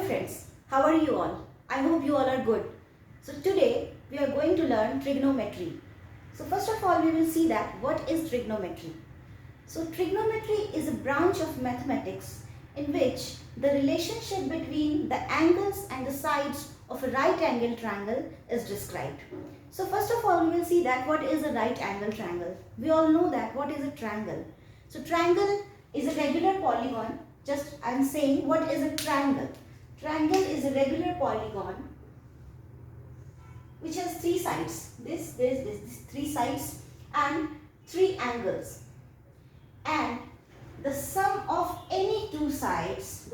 friends, how are you all? I hope you all are good. So today we are going to learn trigonometry. So first of all we will see that what is trigonometry. So trigonometry is a branch of mathematics in which the relationship between the angles and the sides of a right angle triangle is described. So first of all we will see that what is a right angle triangle. We all know that what is a triangle. So triangle is a regular polygon. Just I am saying what is a triangle. Triangle is a regular polygon which has three sides. This, three sides and three angles. And the sum of any two sides,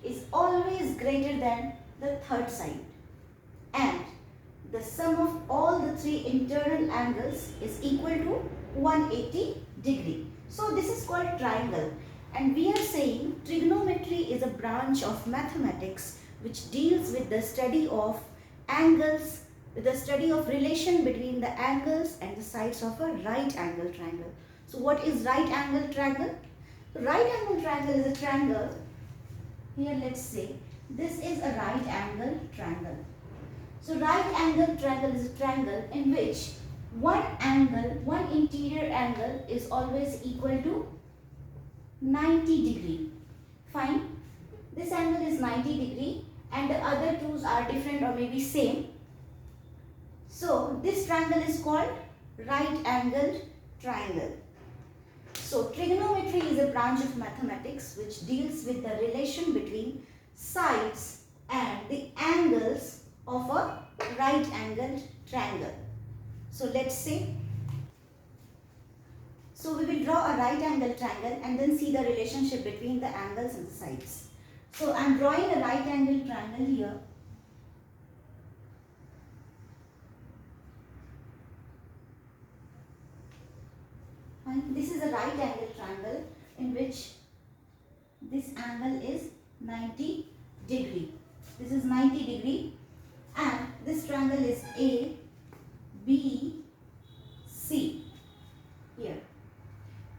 is always greater than the third side. And the sum of all the three internal angles is equal to 180 degree. So this is called triangle. And we are saying trigonometry is a branch of mathematics which deals with the study of angles, with the study of relation between the angles and the sides of a right angle triangle. So what is right angle triangle? Right angle triangle is a triangle. Here let's say this is a right angle triangle. So right angle triangle is a triangle in which one interior angle is always equal to 90 degree. Fine. This angle is 90 degree and the other twos are different or maybe same. So this triangle is called right angled triangle. So trigonometry is a branch of mathematics which deals with the relation between sides and the angles of a right angled triangle. So let's say, so we will draw a right angle triangle and then see the relationship between the angles and the sides. So I am drawing a right angle triangle here. And this is a right angle triangle in which this angle is 90 degree. This is 90 degree and this triangle is A, B, C here.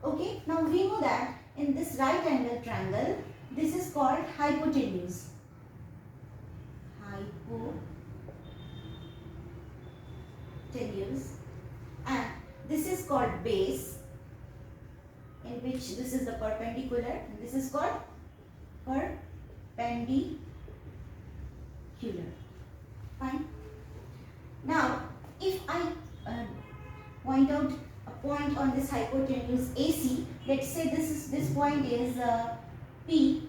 Okay, now we know that in this right angle triangle, this is called hypotenuse. Hypotenuse. And this is called base, in which this is the perpendicular and this is called perpendicular. Fine. Now, if I point out a point on this hypotenuse AC, let's say this point is P,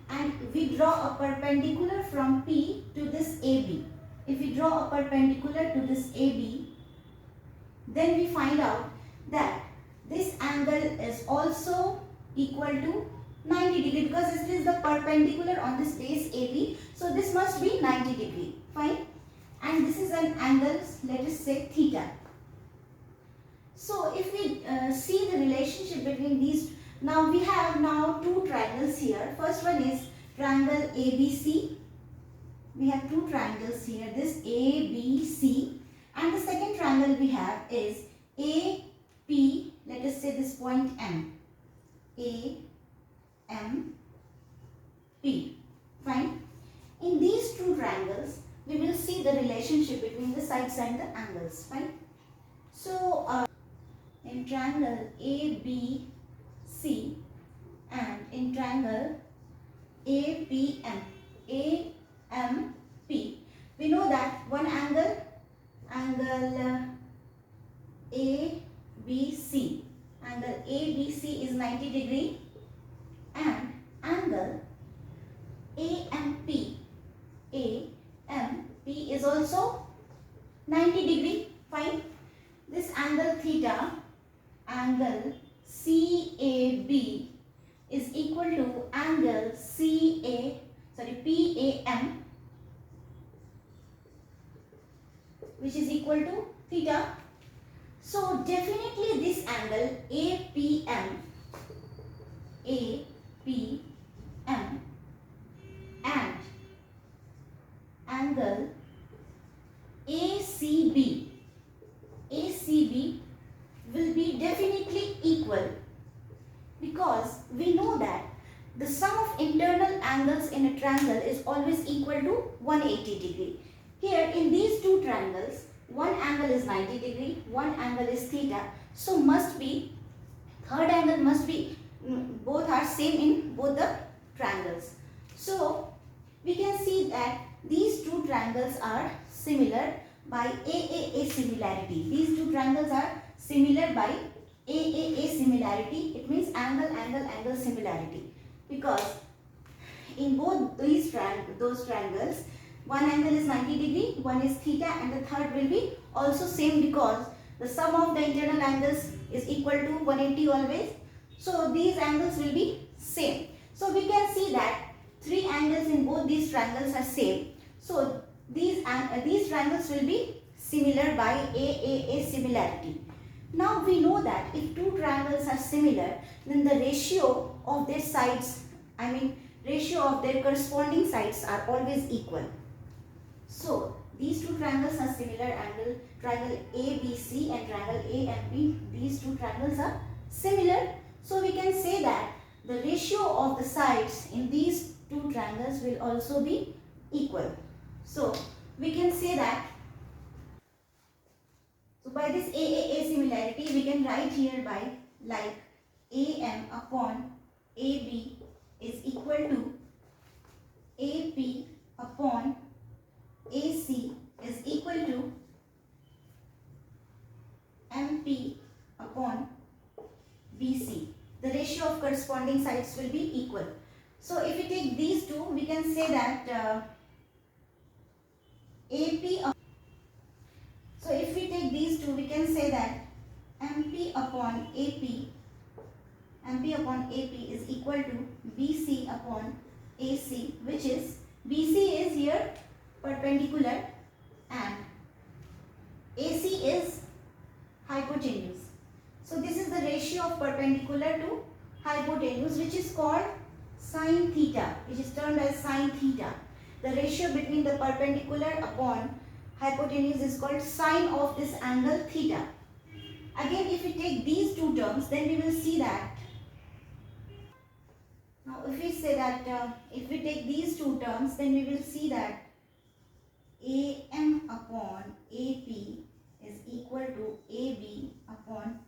and we draw a perpendicular from P to this AB. If we draw a perpendicular to this AB, then we find out that this angle is also equal to 90 degree because this is the perpendicular on this base AB. So this must be 90 degree. Fine. And this is an angle, let us say theta. So if we see the relationship between these, now we have two triangles here. First one is triangle ABC. We have two triangles here, this ABC, and the second triangle we have is AP, let us say this point M, AMP. Fine. In these two triangles, we will see the relationship between the sides and the angles. Fine. So, in triangle ABC and in triangle APM, AMP, we know that one angle ABC is 90 degree and angle AMP is also 90 degree. Fine. This angle theta, angle CAB is equal to angle PAM, which is equal to theta. So definitely this angle APM and angle ACB will be definitely equal because we know that the sum of internal angles in a triangle is always equal to 180 degree. Here in these two triangles, one angle is 90 degree, one angle is theta. So must be, third angle must be, both are same in both the triangles. So we can see that these two triangles are similar by AAA similarity. These two triangles are similar by AAA similarity. It means angle, angle, angle similarity. Because in both these those triangles, one angle is 90 degree, one is theta, and the third will be also same because the sum of the internal angles is equal to 180 always. So these angles will be same. So we can see that three angles in both these triangles are same. So these triangles will be similar by AAA similarity. Now we know that if two triangles are similar, then the ratio of their sides, ratio of their corresponding sides are always equal. So these two triangles are similar, triangle ABC and triangle AMB. These two triangles are similar. So we can say that the ratio of the sides in these two triangles will also be equal. So we can say that, so by this AAA similarity we can write here by like AM upon AB is equal to AP upon AC is equal to MP upon BC. The ratio of corresponding sides will be equal. So if we take these two, we can say that so if we take these two, we can say that MP upon AP is equal to BC upon AC, which is BC is here perpendicular and AC is hypotenuse. So this is the ratio of perpendicular to hypotenuse, which is called sine theta, which is termed as sine theta. The ratio between the perpendicular upon hypotenuse is called sine of this angle theta. Again, if we take these two terms, then we will see that, now if we say that, if we take these two terms, then we will see that AM upon AP is equal to AB upon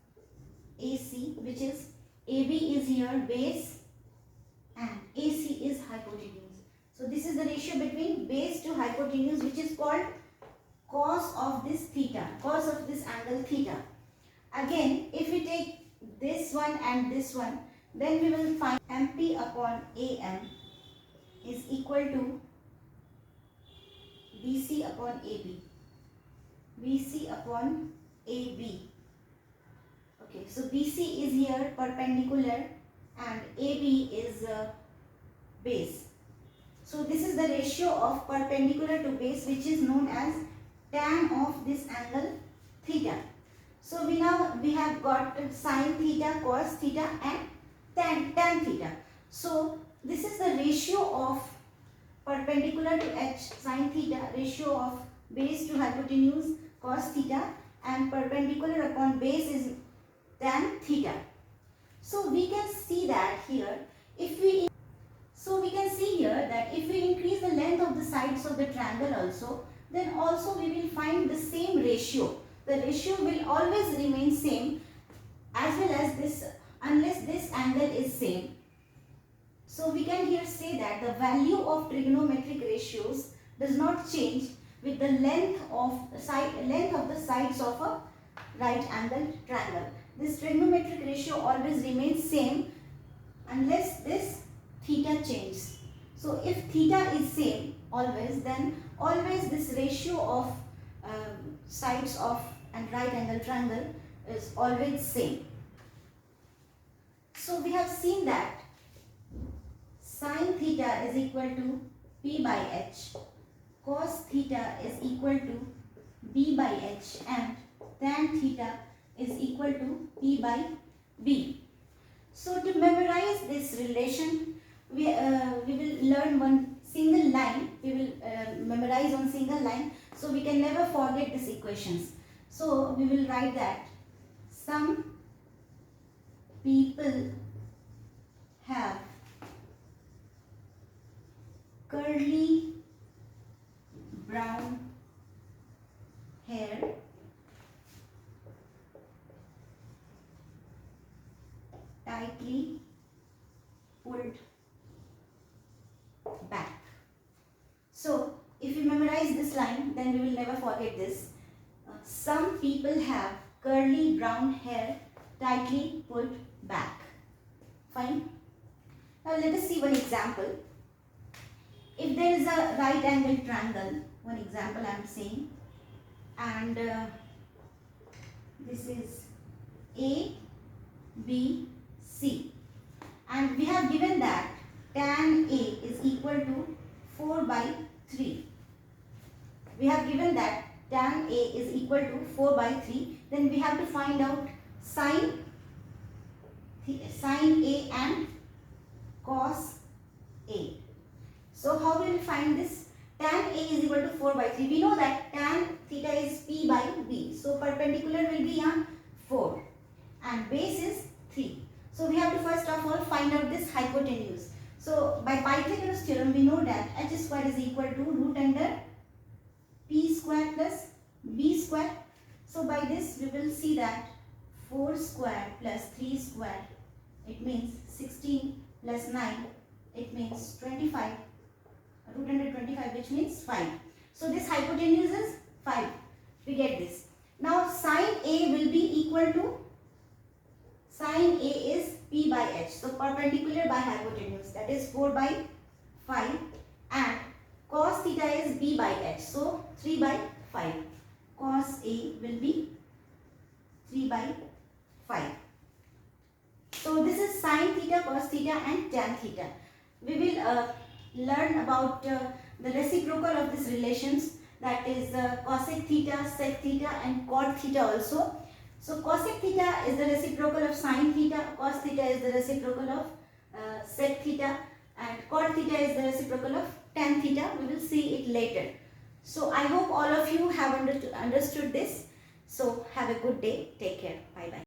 AC, which is AB is here base and AC is hypotenuse. So this is the ratio between base to hypotenuse, which is called cos of this theta, cos of this angle theta. Again, if we take this one and this one, then we will find MP upon AM is equal to BC upon AB. BC upon AB. Okay, so BC is here perpendicular and AB is base. So this is the ratio of perpendicular to base, which is known as tan of this angle theta. So we have got sine theta, cos theta and tan theta. So this is the ratio of perpendicular to H, sine theta, ratio of base to hypotenuse, cos theta, and perpendicular upon base is tan theta. So we can see that here, if we increase the length of the sides of the triangle also, then also we will find the same ratio. The ratio will always remain same as well as this, unless this angle is same. So we can here say that the value of trigonometric ratios does not change with the length of the sides of a right angled triangle. This trigonometric ratio always remains same unless this theta changes. So if theta is same always, then always this ratio of sides of a right angle triangle is always same. So we have seen that sine theta is equal to P by H, cos theta is equal to B by H, and tan theta is equal to P by B. So to memorize this relation, we will learn one single line. We will memorize one single line, so we can never forget these equations. So we will write that some people have curly brown hair tightly pulled back. So if you memorize this line, then we will never forget this. Some people have curly brown hair tightly pulled back. Fine. Now let us see one example. If there is a right angle triangle, one example I am saying, and this is A, B, C, and we have given that tan A is equal to 4 by 3. We have given that tan A is equal to 4 by 3. Then we have to find out sine A and cos A. So how will we find this? Tan A is equal to 4 by 3. We know that tan theta is P by B. So perpendicular will be 4 and base is 3. So we have to first of all find out this hypotenuse. So by Pythagoras theorem we know that h square is equal to root under P square plus B square. So by this we will see that 4 square plus 3 square, it means 16 plus 9, it means 25. Root under 25, which means 5. So this hypotenuse is 5. We get this. Now sine A will be equal to, sine A is P by h. So perpendicular by hypotenuse, that is 4 by 5, and cos theta is B by h. So 3 by 5. Cos A will be 3 by 5. So this is sine theta, cos theta and tan theta. We will learn about the reciprocal of these relations, that is cosec theta, sec theta and cot theta also. So cosec theta is the reciprocal of sine theta, cos theta is the reciprocal of sec theta, and cot theta is the reciprocal of tan theta. We will see it later. So I hope all of you have understood this. So have a good day. Take care. Bye bye.